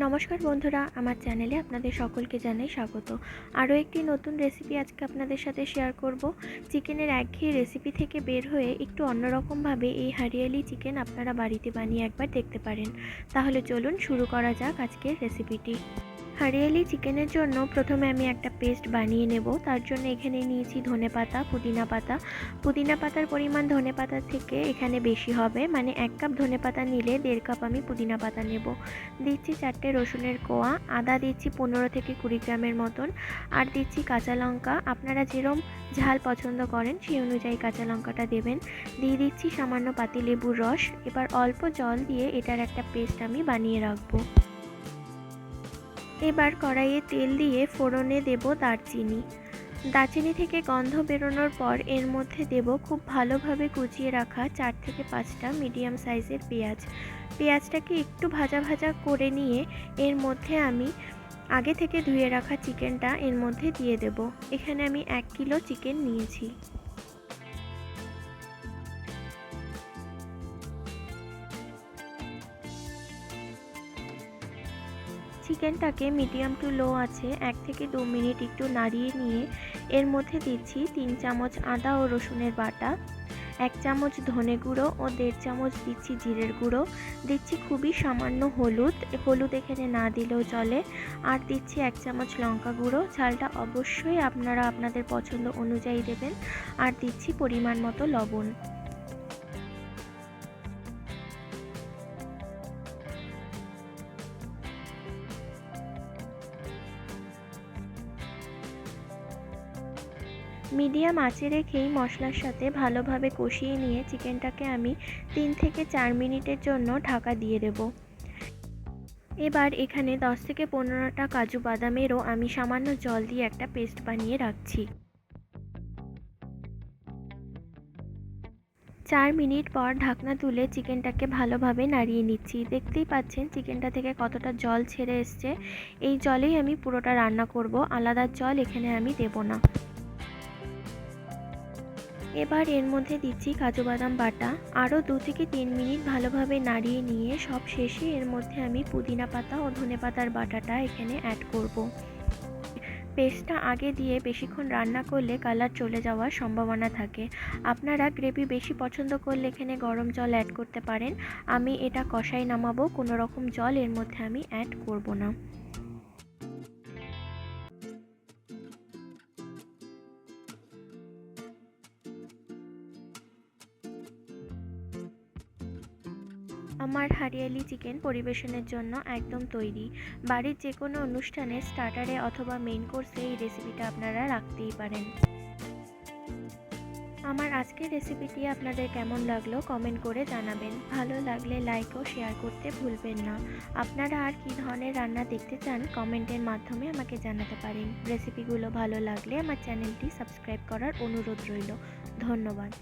নমস্কার বন্ধুরা, আমার চ্যানেলে আপনাদের সকলকে জানাই স্বাগত। আরও একটি নতুন রেসিপি আজকে আপনাদের সাথে শেয়ার করব। চিকেনের একঘেয়ে রেসিপি থেকে বের হয়ে একটু অন্যরকমভাবে এই হরিয়ালি চিকেন আপনারা বাড়িতে বানিয়ে একবার দেখতে পারেন। তাহলে চলুন শুরু করা যাক আজকের রেসিপিটি। হরিয়ালি চিকেনের জন্য প্রথমে আমি একটা পেস্ট বানিয়ে নেব। তার জন্য এখানে নিয়েছি ধনেপাতা, পুদিনা পাতার পরিমাণ ধনেপাতার থেকে এখানে বেশি হবে, মানে 1 কাপ ধনেপাতা নিলে 1.5 কাপ আমি পুদিনা পাতা নেব। দিচ্ছি 4টে রসুনের কোয়া, আদা দিচ্ছি 15 থেকে 20 গ্রামের মতন, আর দিচ্ছি কাঁচা লঙ্কা। আপনারা যেরকম ঝাল পছন্দ করেন সেই অনুযায়ী কাঁচা লঙ্কাটা দেবেন। দিয়ে দিচ্ছি সামান্য পাতিলেবুর রস। এবার অল্প জল দিয়ে এটার একটা পেস্ট আমি বানিয়ে রাখবো। এবার কড়াইয়ে তেল দিয়ে ফোড়নে দেব দারচিনি থেকে গন্ধ বেরোনোর পর এর মধ্যে দেব খুব ভালোভাবে কুচিয়ে রাখা 4 থেকে 5টা মিডিয়াম সাইজের পেঁয়াজটাকে একটু ভাজা ভাজা করে নিয়ে এর মধ্যে আমি আগে থেকে ধুয়ে রাখা চিকেনটা এর মধ্যে দিয়ে দেব। এখানে আমি 1 কিলো চিকেন নিয়েছি। চিকেনটাকে মিডিয়াম টু লো আছে 1 থেকে 2 মিনিট একটু নাড়িয়ে নিয়ে এর মধ্যে দিচ্ছি 3 চামচ আদা ও রসুনের বাটা, 1 চামচ ধনে গুঁড়ো ও 1.5 চামচ দিচ্ছি জিরের গুঁড়ো, দিচ্ছি খুবই সামান্য হলুদ এখানে না দিলেও চলে, আর দিচ্ছি 1 চামচ লঙ্কা গুঁড়ো। ঝালটা অবশ্যই আপনারা আপনাদের পছন্দ অনুযায়ী দেবেন, আর দিচ্ছি পরিমাণ মতো লবণ। মিডিয়াম আঁচে রেখেই মশলার সাথে ভালোভাবে কষিয়ে নিয়ে চিকেনটাকে আমি 3 থেকে 4 মিনিটের জন্য ঢাকা দিয়ে দেব। এবার এখানে 10 থেকে 15টা কাজু বাদামেরও আমি সামান্য জল দিয়ে একটা পেস্ট বানিয়ে রাখছি। 4 মিনিট পর ঢাকনা তুলে চিকেনটাকে ভালোভাবে নাড়িয়ে নিচ্ছি। দেখতেই পাচ্ছেন চিকেনটা থেকে কতটা জল ছেড়ে এসছে। এই জলেই আমি পুরোটা রান্না করব, আলাদা জল এখানে আমি দেব না। এবার এর মধ্যে দিচ্ছি কাজু বাদাম বাটা। আরও 2 থেকে 3 মিনিট ভালোভাবে নাড়িয়ে নিয়ে সব শেষে এর মধ্যে আমি পুদিনা পাতা ও ধনে পাতার বাটাটা এখানে অ্যাড করব। পেস্টটা আগে দিয়ে বেশিক্ষণ রান্না করলে কালার চলে যাওয়ার সম্ভাবনা থাকে। আপনারা গ্রেভি বেশি পছন্দ করলে এখানে গরম জল অ্যাড করতে পারেন। আমি এটা কষাই নামাবো, কোনো রকম জল এর মধ্যে আমি অ্যাড করব না। আমার হরিয়ালি চিকেন পরিবেশনের জন্য একদম তৈরি। বাড়ির যে কোনো অনুষ্ঠানে স্টার্টারে অথবা মেইন কোর্সে এই রেসিপিটা আপনারা রাখতেই পারেন। আমার আজকের রেসিপিটি আপনাদের কেমন লাগলো কমেন্ট করে জানাবেন। ভালো লাগলে লাইক ও শেয়ার করতে ভুলবেন না। আপনারা আর কী ধরনের রান্না দেখতে চান কমেন্টের মাধ্যমে আমাকে জানাতে পারেন। রেসিপিগুলো ভালো লাগলে আমার চ্যানেলটি সাবস্ক্রাইব করার অনুরোধ রইল। ধন্যবাদ।